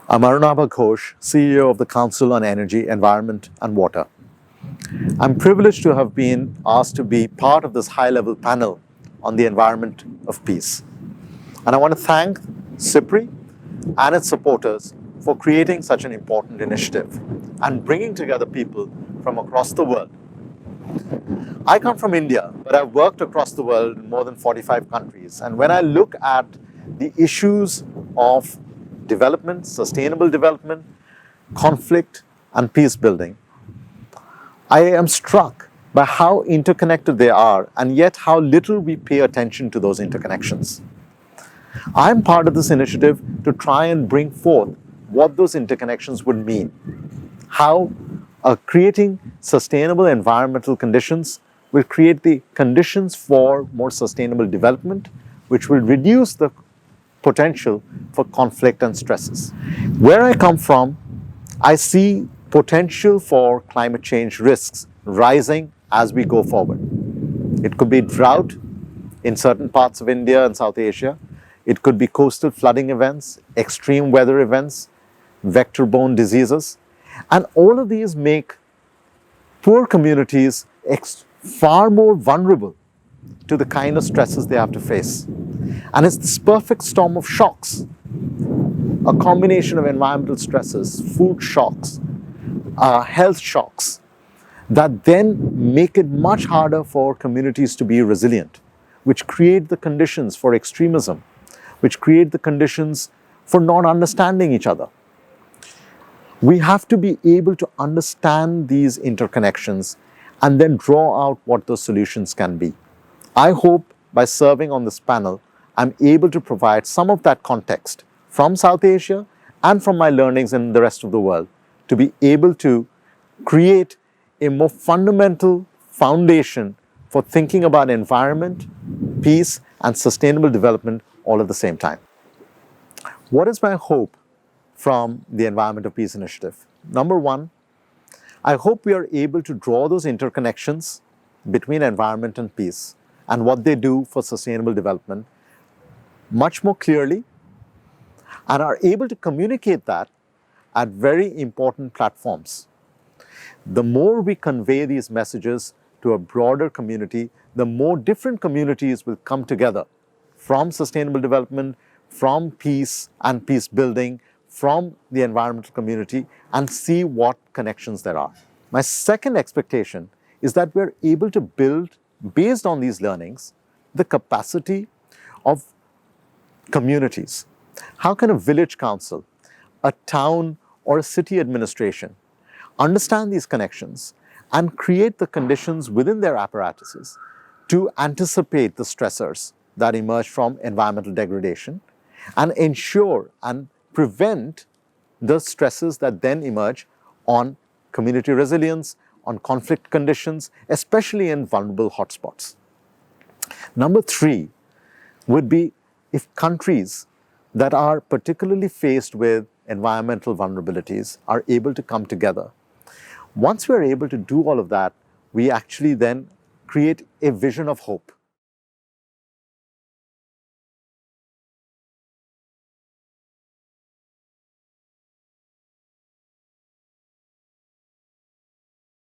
I'm Arunabha Ghosh, CEO of the Council on Energy, Environment and Water. I'm privileged to have been asked to be part of this high-level panel on the environment of peace. And I want to thank CEEW and its supporters for creating such an important initiative and bringing together people from across the world. I come from India, but I've worked across the world in more than 45 countries. And when I look at the issues of development, sustainable development, conflict, and peace building, I am struck by how interconnected they are and yet how little we pay attention to those interconnections. I'm part of this initiative to try and bring forth what those interconnections would mean, how creating sustainable environmental conditions will create the conditions for more sustainable development, which will reduce the potential for conflict and stresses. Where I come from, I see potential for climate change risks rising as we go forward. It could be drought in certain parts of India and South Asia. It could be coastal flooding events, extreme weather events, vector-borne diseases. And all of these make poor communities far more vulnerable to the kind of stresses they have to face. And it's this perfect storm of shocks, a combination of environmental stresses, food shocks, health shocks, that then make it much harder for communities to be resilient, which create the conditions for extremism, which create the conditions for not understanding each other. We have to be able to understand these interconnections and then draw out what those solutions can be. I hope by serving on this panel, I'm able to provide some of that context from South Asia and from my learnings in the rest of the world to be able to create a more fundamental foundation for thinking about environment, peace, and sustainable development all at the same time. What is my hope from the Environment of Peace initiative? Number one, I hope we are able to draw those interconnections between environment and peace and what they do for sustainable development much more clearly and are able to communicate that at very important platforms. The more we convey these messages to a broader community, the more different communities will come together from sustainable development, from peace and peace building, from the environmental community, and see what connections there are. My second expectation is that we're able to build, based on these learnings, the capacity of communities. How can a village council, a town or a city administration understand these connections and create the conditions within their apparatuses to anticipate the stressors that emerge from environmental degradation and ensure and prevent the stresses that then emerge on community resilience, on conflict conditions, especially in vulnerable hotspots. Number three would be if countries that are particularly faced with environmental vulnerabilities are able to come together. Once we're able to do all of that, we actually then create a vision of hope.